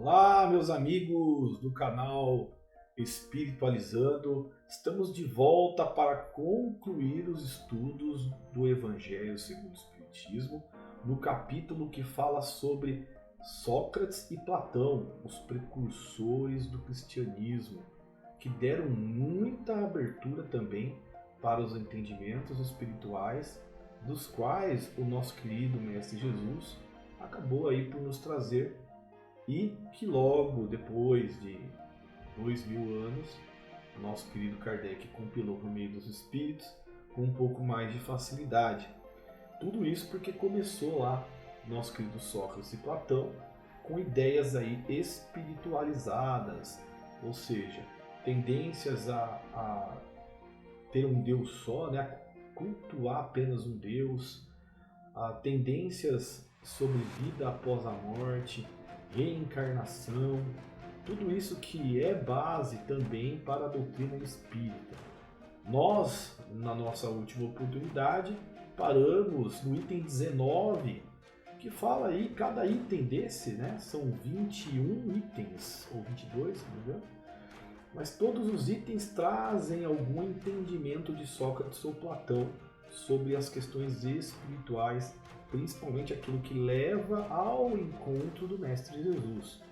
Olá, meus amigos do canal Espiritualizando. Estamos de volta para concluir os estudos do Evangelho segundo o Espiritismo, no capítulo que fala sobre Sócrates e Platão, os precursores do cristianismo, que deram muita abertura também para os entendimentos espirituais, dos quais o nosso querido Mestre Jesus acabou aí por nos trazer, e que logo depois de 2000 anos, o nosso querido Kardec compilou por meio dos Espíritos com um pouco mais de facilidade. Tudo isso porque começou lá, nosso querido Sócrates e Platão, com ideias aí espiritualizadas, ou seja, tendências a ter um Deus só, né? A cultuar apenas um Deus, tendências sobre vida após a morte, reencarnação, tudo isso que é base também para a doutrina espírita. Nós, na nossa última oportunidade, paramos no item 19, que fala aí, cada item desse, né, são 21 itens, ou 22, se não me engano, mas todos os itens trazem algum entendimento de Sócrates ou Platão sobre as questões espirituais, principalmente aquilo que leva ao encontro do Mestre Jesus.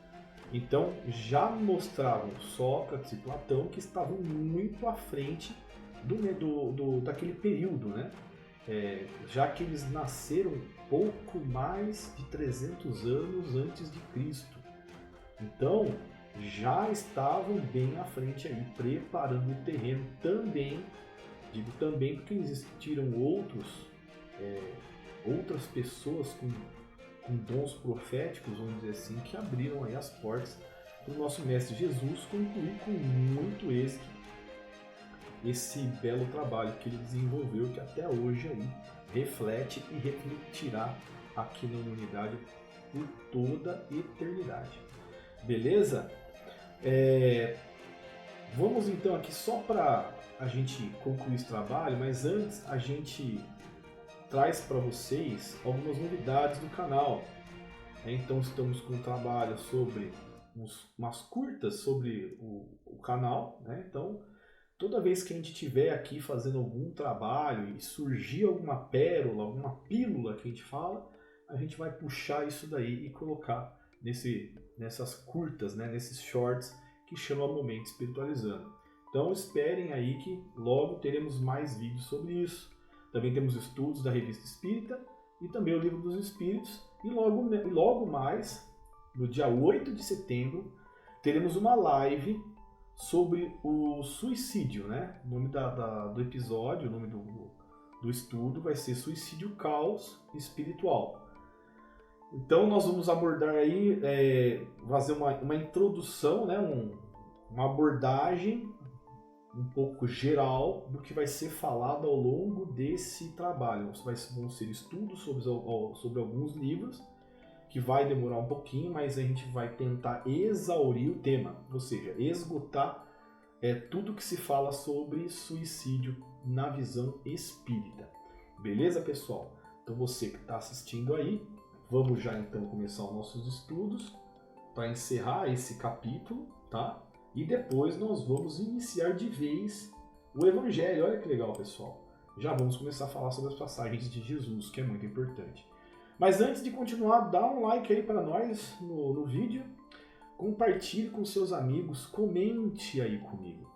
Então, já mostravam Sócrates e Platão que estavam muito à frente daquele período, né? Já que eles nasceram pouco mais de 300 anos antes de Cristo. Então, já estavam bem à frente aí, preparando o terreno também. Digo também porque existiram outras pessoas com dons proféticos, vamos dizer assim, que abriram aí as portas para o nosso Mestre Jesus concluir com muito êxito esse belo trabalho que ele desenvolveu, que até hoje aí reflete e refletirá aqui na humanidade por toda a eternidade. Beleza? Vamos então aqui só para a gente concluir esse trabalho, mas antes a gente traz para vocês algumas novidades do canal. Então estamos com um trabalho sobre umas curtas sobre o canal, né? Então toda vez que a gente estiver aqui fazendo algum trabalho e surgir alguma pérola, alguma pílula que a gente fala, a gente vai puxar isso daí e colocar nessas curtas, né? Nesses shorts que chama Momento Espiritualizando. Então esperem aí que logo teremos mais vídeos sobre isso. Também temos estudos da Revista Espírita e também o Livro dos Espíritos. E logo mais, no dia 8 de setembro, teremos uma live sobre o suicídio, né? O nome do episódio, o nome do estudo vai ser Suicídio, Caos Espiritual. Então nós vamos abordar aí, fazer uma introdução, né? Uma abordagem um pouco geral do que vai ser falado ao longo desse trabalho. Vão ser estudos sobre alguns livros, que vai demorar um pouquinho, mas a gente vai tentar exaurir o tema, ou seja, esgotar tudo que se fala sobre suicídio na visão espírita. Beleza, pessoal? Então você que está assistindo aí, vamos já então começar os nossos estudos para encerrar esse capítulo, tá? E depois nós vamos iniciar de vez o Evangelho. Olha que legal, pessoal. Já vamos começar a falar sobre as passagens de Jesus, que é muito importante. Mas antes de continuar, dá um like aí para nós no vídeo. Compartilhe com seus amigos. Comente aí comigo.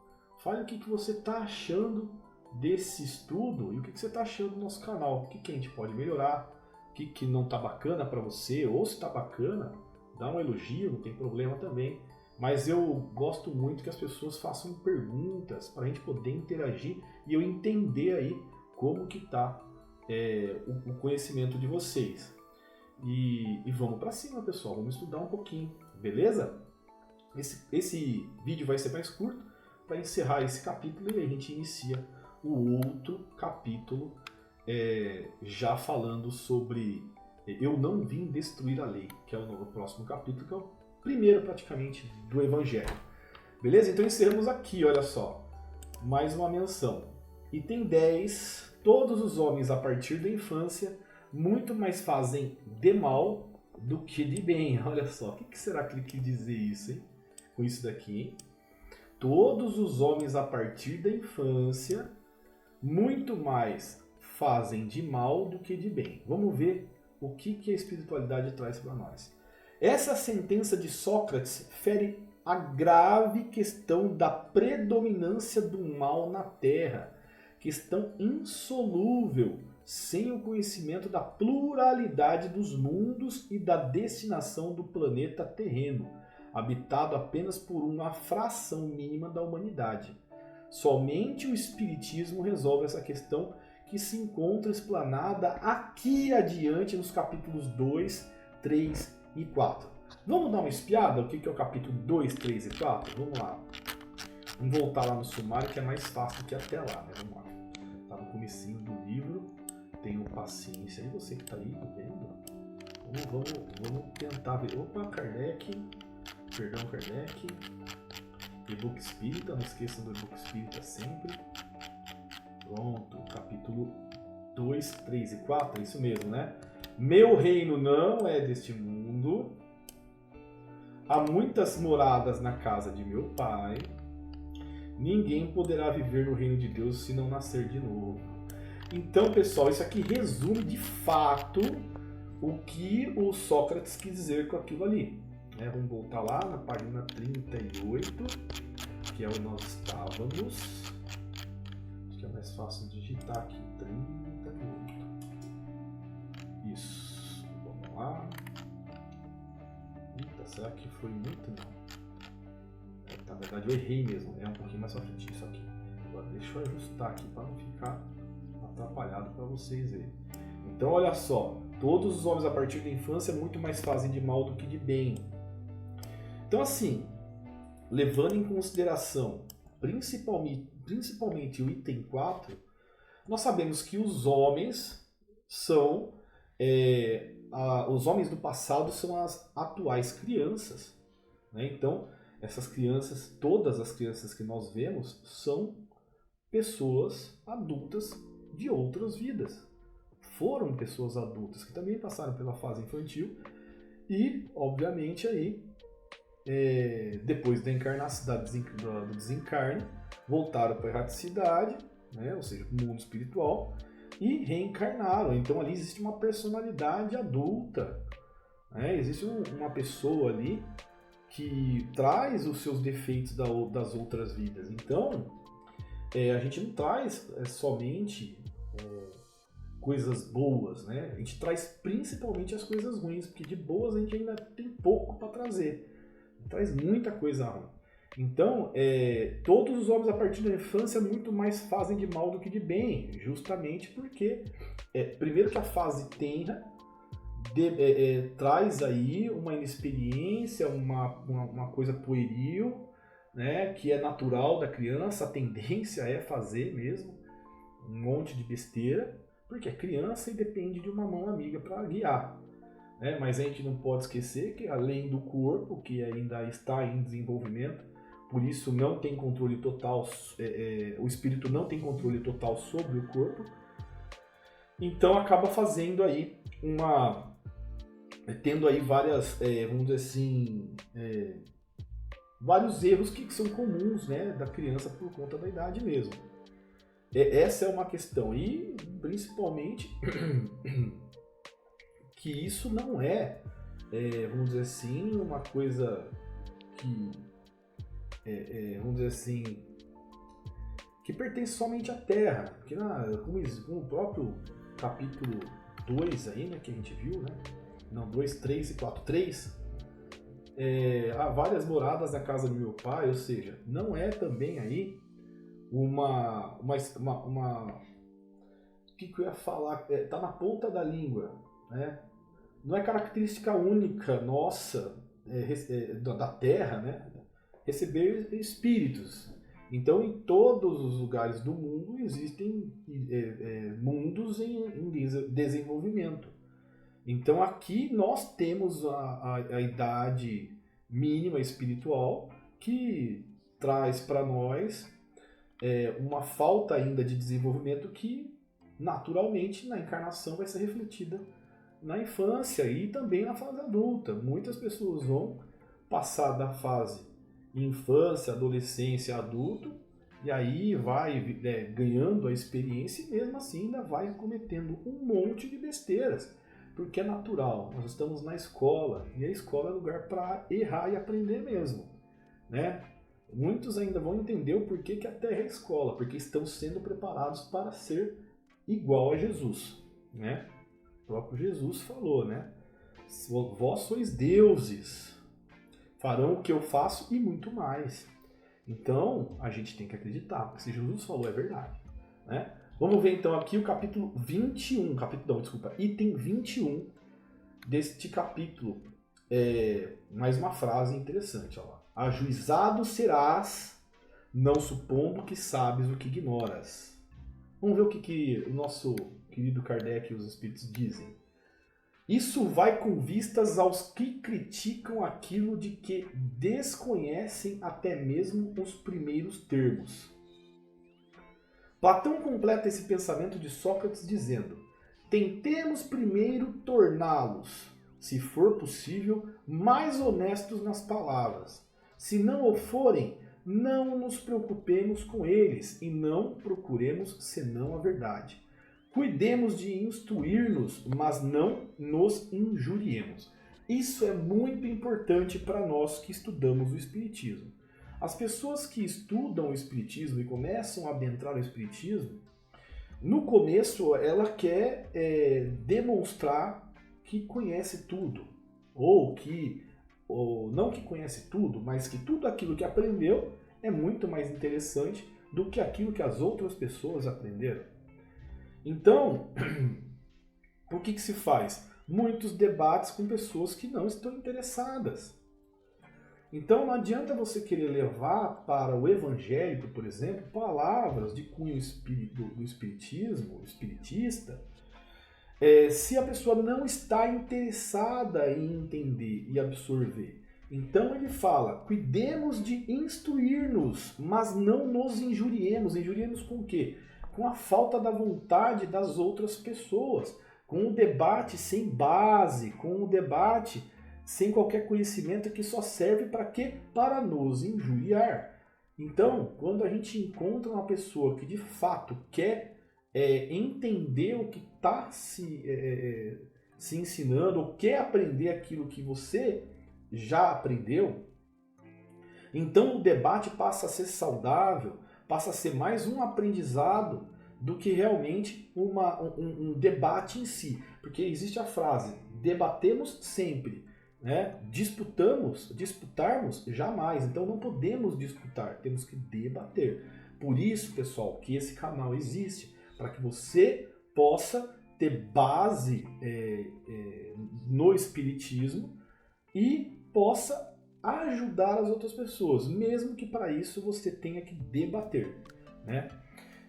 Fale o que você está achando desse estudo e o que você está achando do nosso canal. O que a gente pode melhorar, o que não está bacana para você, ou se está bacana, dá um elogio, não tem problema também. Mas eu gosto muito que as pessoas façam perguntas para a gente poder interagir e eu entender aí como que está o conhecimento de vocês. E vamos para cima, pessoal, vamos estudar um pouquinho, beleza? Esse vídeo vai ser mais curto para encerrar esse capítulo e a gente inicia o outro capítulo já falando sobre Eu Não Vim Destruir a Lei, que é o próximo capítulo, que é o primeiro praticamente do Evangelho. Beleza? Então encerramos aqui, olha só. Mais uma menção. Item 10. Todos os homens a partir da infância muito mais fazem de mal do que de bem. Olha só, o que será que ele quer dizer isso, hein? Com isso daqui, hein? Todos os homens a partir da infância muito mais fazem de mal do que de bem. Vamos ver o que a espiritualidade traz para nós. Essa sentença de Sócrates fere a grave questão da predominância do mal na Terra, questão insolúvel sem o conhecimento da pluralidade dos mundos e da destinação do planeta terreno, habitado apenas por uma fração mínima da humanidade. Somente o Espiritismo resolve essa questão, que se encontra explanada aqui adiante nos capítulos 2, 3 e 4. Vamos dar uma espiada? O que é o capítulo 2, 3 e 4? Vamos lá. Vamos voltar lá no sumário, que é mais fácil do que até lá, né? Vamos lá. Está no comecinho do livro. Tenham paciência aí, você que está aí vendo. Vamos tentar ver. Opa, Kardec. Perdão, Kardec. E-book Espírita, não esqueçam do e-book Espírita sempre. Pronto, capítulo 2, 3 e 4, é isso mesmo, né? Meu reino não é deste mundo. Há muitas moradas na casa de meu pai. Ninguém poderá viver no reino de Deus se não nascer de novo. Então, pessoal, isso aqui resume de fato o que o Sócrates quis dizer com aquilo ali. Vamos voltar lá na página 38, que é onde nós estávamos. Acho que é mais fácil digitar aqui. 38. Isso. Vamos lá. Eita, será que foi muito? Não. Na verdade eu errei mesmo. É um pouquinho mais pra frente isso aqui. Agora deixa eu ajustar aqui para não ficar atrapalhado para vocês verem. Então olha só. Todos os homens a partir da infância muito mais fazem de mal do que de bem. Então assim, levando em consideração principalmente o item 4, nós sabemos que os homens são os homens do passado são as atuais crianças, né? Então essas crianças, todas as crianças que nós vemos são pessoas adultas de outras vidas, foram pessoas adultas que também passaram pela fase infantil e obviamente aí depois da encarnação, do desencarne, voltaram para a erraticidade, né? Ou seja, para o mundo espiritual, e reencarnaram. Então ali existe uma personalidade adulta, né? Existe uma pessoa ali que traz os seus defeitos das outras vidas. Então a gente não traz somente coisas boas, né? A gente traz principalmente as coisas ruins, porque de boas a gente ainda tem pouco para trazer. Traz muita coisa ruim. Então, todos os homens a partir da infância muito mais fazem de mal do que de bem, justamente porque, primeiro que a fase tenra traz aí uma inexperiência, uma coisa pueril, né, que é natural da criança, a tendência é fazer mesmo um monte de besteira, porque é criança e depende de uma mão amiga para guiar. Mas a gente não pode esquecer que além do corpo, que ainda está em desenvolvimento, por isso não tem controle total, o espírito não tem controle total sobre o corpo, então acaba fazendo aí tendo aí várias, vamos dizer assim, vários erros que são comuns, né, da criança por conta da idade mesmo. Essa é uma questão, e principalmente que isso não vamos dizer assim, uma coisa que, vamos dizer assim, que pertence somente à Terra. Porque como o próprio capítulo 2 aí, né, que a gente viu, né? Não, 2, 3 e 4. 3, há várias moradas na casa do meu pai, ou seja, não é também aí o que eu ia falar? Tá na ponta da língua, né? Não é característica única nossa, da Terra, né? Receber espíritos. Então, em todos os lugares do mundo existem mundos em desenvolvimento. Então, aqui nós temos a idade mínima espiritual que traz para nós uma falta ainda de desenvolvimento que, naturalmente, na encarnação vai ser refletida na infância e também na fase adulta. Muitas pessoas vão passar da fase infância, adolescência, adulto, e aí vai ganhando a experiência e mesmo assim ainda vai cometendo um monte de besteiras, porque é natural. Nós estamos na escola e a escola é lugar para errar e aprender mesmo, né? Muitos ainda vão entender o porquê que a Terra é escola, porque estão sendo preparados para ser igual a Jesus, né? O próprio Jesus falou, né? Vós sois deuses, farão o que eu faço e muito mais. Então, a gente tem que acreditar, porque se Jesus falou, é verdade, né? Vamos ver então aqui o capítulo 21, item 21 deste capítulo. Mais uma frase interessante, ó lá. Ajuizado serás, não supondo que sabes o que ignoras. Vamos ver o que o nosso querido Kardec e os Espíritos dizem. Isso vai com vistas aos que criticam aquilo de que desconhecem até mesmo os primeiros termos. Platão completa esse pensamento de Sócrates dizendo: tentemos primeiro torná-los, se for possível, mais honestos nas palavras. Se não o forem, não nos preocupemos com eles e não procuremos senão a verdade. Cuidemos de instruir-nos, mas não nos injuriemos. Isso é muito importante para nós que estudamos o Espiritismo. As pessoas que estudam o Espiritismo e começam a adentrar o Espiritismo, no começo ela quer demonstrar que conhece tudo. Ou não que conhece tudo, mas que tudo aquilo que aprendeu é muito mais interessante do que aquilo que as outras pessoas aprenderam. Então, o que se faz? Muitos debates com pessoas que não estão interessadas. Então não adianta você querer levar para o evangélico, por exemplo, palavras de cunho do espiritismo, espiritista, se a pessoa não está interessada em entender e absorver. Então ele fala, cuidemos de instruir-nos, mas não nos injuriemos. Injuriemos com o quê? Com a falta da vontade das outras pessoas, com o debate sem base, com o debate sem qualquer conhecimento que só serve para quê? Para nos injuriar. Então, quando a gente encontra uma pessoa que de fato quer entender o que está se ensinando, ou quer aprender aquilo que você já aprendeu, então o debate passa a ser saudável, passa a ser mais um aprendizado do que realmente um debate em si. Porque existe a frase, debatemos sempre, né? Disputarmos jamais. Então não podemos disputar, temos que debater. Por isso, pessoal, que esse canal existe, para que você possa ter base no Espiritismo e possa ajudar as outras pessoas, mesmo que para isso você tenha que debater, né?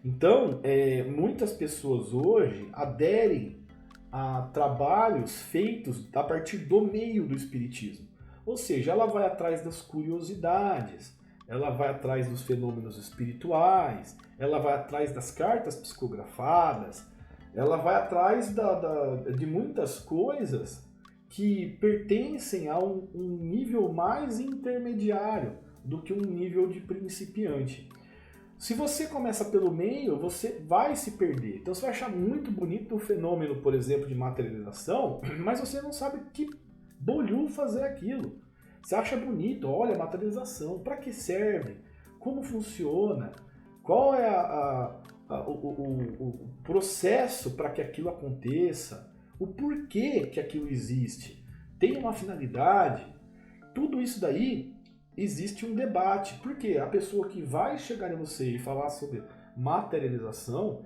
Então, muitas pessoas hoje aderem a trabalhos feitos a partir do meio do Espiritismo. Ou seja, ela vai atrás das curiosidades, ela vai atrás dos fenômenos espirituais, ela vai atrás das cartas psicografadas, ela vai atrás de muitas coisas que pertencem a um nível mais intermediário do que um nível de principiante. Se você começa pelo meio, você vai se perder. Então você vai achar muito bonito o fenômeno, por exemplo, de materialização, mas você não sabe que bolhufo fazer aquilo. Você acha bonito, olha, materialização, para que serve? Como funciona? Qual é o processo para que aquilo aconteça? O porquê que aquilo existe? Tem uma finalidade? Tudo isso daí existe um debate. Porque a pessoa que vai chegar em você e falar sobre materialização,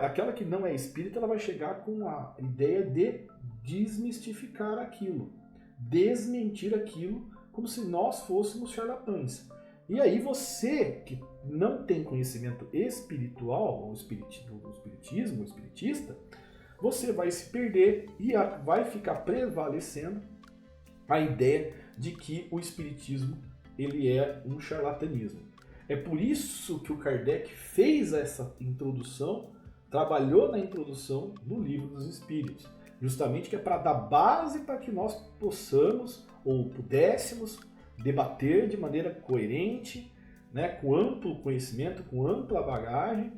aquela que não é espírita, ela vai chegar com a ideia de desmistificar aquilo, desmentir aquilo, como se nós fôssemos charlatães. E aí você, que não tem conhecimento espiritual, ou espiritismo, ou espiritista, você vai se perder e vai ficar prevalecendo a ideia de que o espiritismo ele é um charlatanismo. É por isso que o Kardec fez essa introdução, trabalhou na introdução do Livro dos Espíritos. justamente que é para dar base para que nós possamos ou pudéssemos debater de maneira coerente, né, com amplo conhecimento, com ampla bagagem,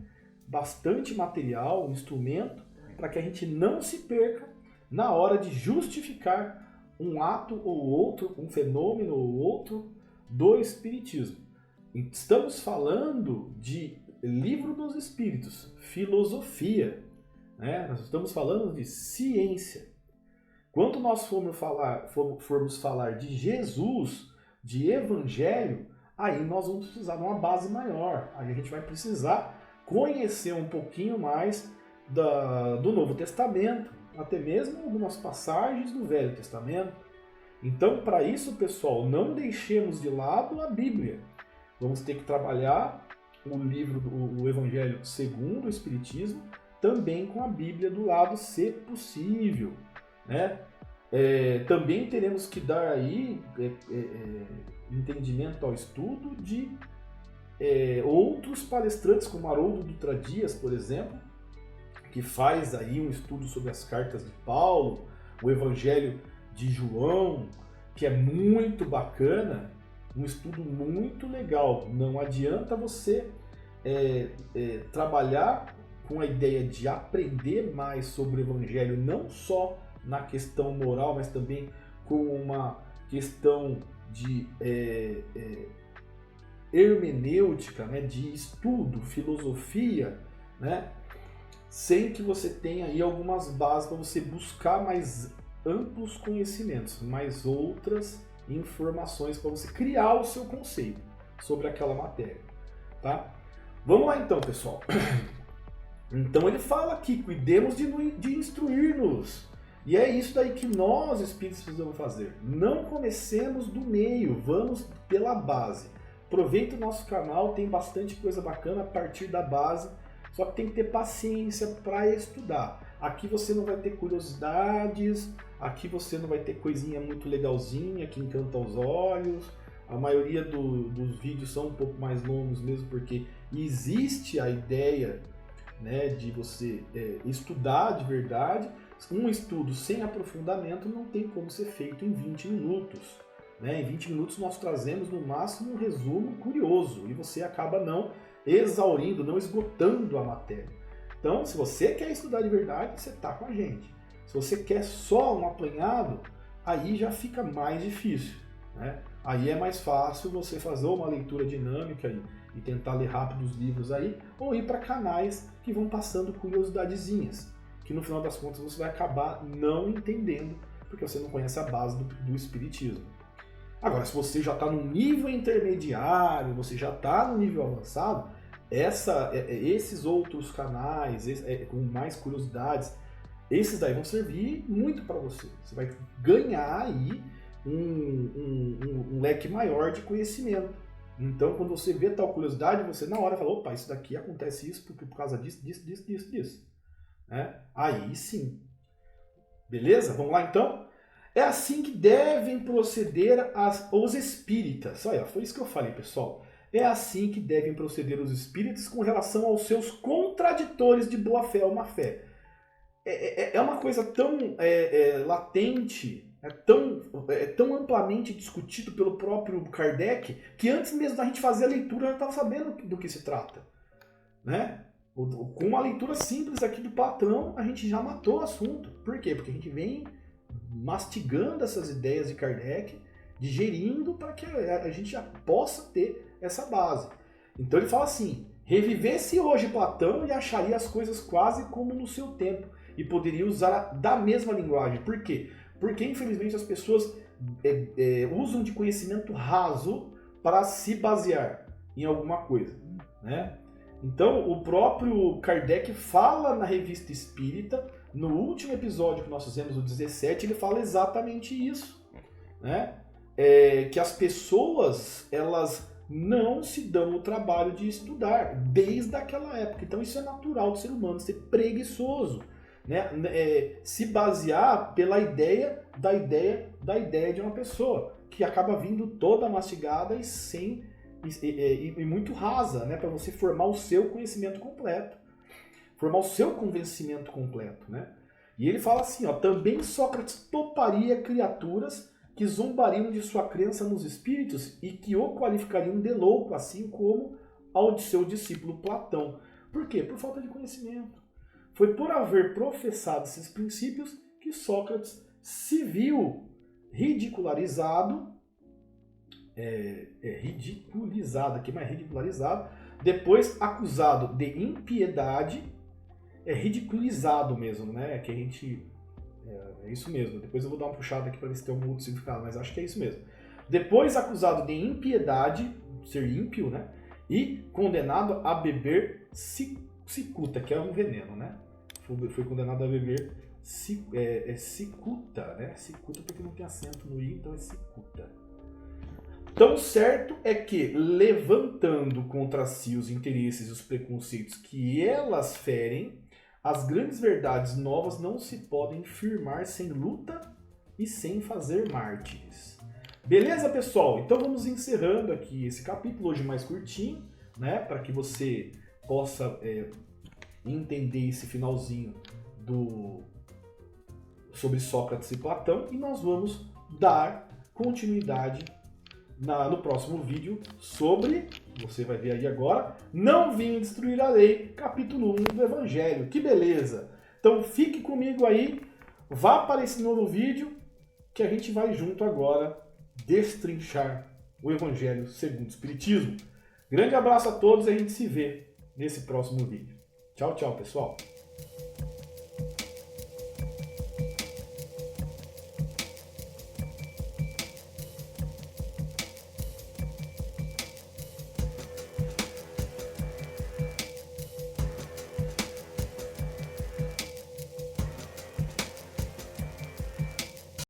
bastante material, instrumento, para que a gente não se perca na hora de justificar um ato ou outro, um fenômeno ou outro do Espiritismo. Estamos falando de Livro dos Espíritos, filosofia, né? Nós estamos falando de ciência. Quando nós formos falar de Jesus, de Evangelho, aí nós vamos precisar de uma base maior. Aí a gente vai precisar conhecer um pouquinho mais do Novo Testamento, até mesmo algumas passagens do Velho Testamento. Então, para isso, pessoal, não deixemos de lado a Bíblia. Vamos ter que trabalhar o livro, o Evangelho segundo o Espiritismo, também com a Bíblia do lado, se possível, né? Também teremos que dar aí entendimento ao estudo de outros palestrantes, como Haroldo Dutra Dias, por exemplo, que faz aí um estudo sobre as cartas de Paulo, o Evangelho de João, que é muito bacana, um estudo muito legal. Não adianta você trabalhar com a ideia de aprender mais sobre o Evangelho, não só na questão moral, mas também com uma questão de hermenêutica, né, de estudo, filosofia, né, sem que você tenha aí algumas bases para você buscar mais amplos conhecimentos, mais outras informações para você criar o seu conceito sobre aquela matéria, tá? Vamos lá então, pessoal. Então ele fala aqui, cuidemos de instruir-nos. E é isso daí que nós, espíritos, precisamos fazer. Não comecemos do meio, vamos pela base. Aproveita o nosso canal, tem bastante coisa bacana a partir da base, só que tem que ter paciência para estudar. Aqui você não vai ter curiosidades, aqui você não vai ter coisinha muito legalzinha que encanta os olhos. A maioria dos vídeos são um pouco mais longos mesmo, porque existe a ideia, né, de você estudar de verdade. Um estudo sem aprofundamento não tem como ser feito em 20 minutos. Né? Em 20 minutos nós trazemos no máximo um resumo curioso e você acaba não exaurindo, não esgotando a matéria. Então, se você quer estudar de verdade, você está com a gente. Se você quer só um apanhado, aí já fica mais difícil. Né? Aí é mais fácil você fazer uma leitura dinâmica e tentar ler rápido os livros aí, ou ir para canais que vão passando curiosidadezinhas, que no final das contas você vai acabar não entendendo, porque você não conhece a base do Espiritismo. Agora, se você já está no nível intermediário, você já está no nível avançado, esses outros canais com mais curiosidades, esses daí vão servir muito para você. Você vai ganhar aí um leque maior de conhecimento. Então, quando você vê tal curiosidade, você na hora fala, opa, isso daqui acontece isso por causa disso. Né? Aí sim. Beleza? Vamos lá então? É assim que devem proceder os espíritas. Olha, foi isso que eu falei, pessoal. É assim que devem proceder os espíritas com relação aos seus contraditores de boa fé ou má fé. É uma coisa tão latente, tão amplamente discutido pelo próprio Kardec, que antes mesmo da gente fazer a leitura já estava sabendo do que se trata. Né? Com uma leitura simples aqui do Platão, a gente já matou o assunto. Por quê? Porque a gente vem mastigando essas ideias de Kardec, digerindo para que a gente já possa ter essa base. Então ele fala assim, revivesse hoje Platão e acharia as coisas quase como no seu tempo e poderia usar da mesma linguagem. Por quê? Porque infelizmente as pessoas usam de conhecimento raso para se basear em alguma coisa, né? Então, o próprio Kardec fala na Revista Espírita, no último episódio que nós fizemos, o 17, ele fala exatamente isso, né? Que as pessoas, elas não se dão o trabalho de estudar desde aquela época. Então, isso é natural do ser humano, ser preguiçoso, né? Se basear pela ideia de uma pessoa, que acaba vindo toda mastigada e muito rasa, né, para você formar o seu conhecimento completo, formar o seu convencimento completo, né? E ele fala assim, ó, também Sócrates toparia criaturas que zombariam de sua crença nos espíritos e que o qualificariam de louco, assim como ao de seu discípulo Platão. Por quê? Por falta de conhecimento. Foi por haver professado esses princípios que Sócrates se viu ridicularizado, depois acusado de impiedade, ridiculizado mesmo, né? Que a gente... É isso mesmo. Depois eu vou dar uma puxada aqui para ver se tem algum outro significado, mas acho que é isso mesmo. Depois acusado de impiedade, ser ímpio, né? E condenado a beber cicuta, que é um veneno, né? Foi condenado a beber cicuta, né? Cicuta porque não tem acento no i, então é cicuta. Tão certo é que, levantando contra si os interesses e os preconceitos que elas ferem, as grandes verdades novas não se podem firmar sem luta e sem fazer mártires. Beleza, pessoal? Então vamos encerrando aqui esse capítulo, hoje mais curtinho, né? Para que você possa entender esse finalzinho sobre Sócrates e Platão. E nós vamos dar continuidade no próximo vídeo sobre, você vai ver aí agora, Não Vim Destruir a Lei, capítulo 1 do Evangelho. Que beleza! Então fique comigo aí, vá para esse novo vídeo, que a gente vai junto agora destrinchar o Evangelho segundo o Espiritismo. Grande abraço a todos e a gente se vê nesse próximo vídeo. Tchau, tchau, pessoal!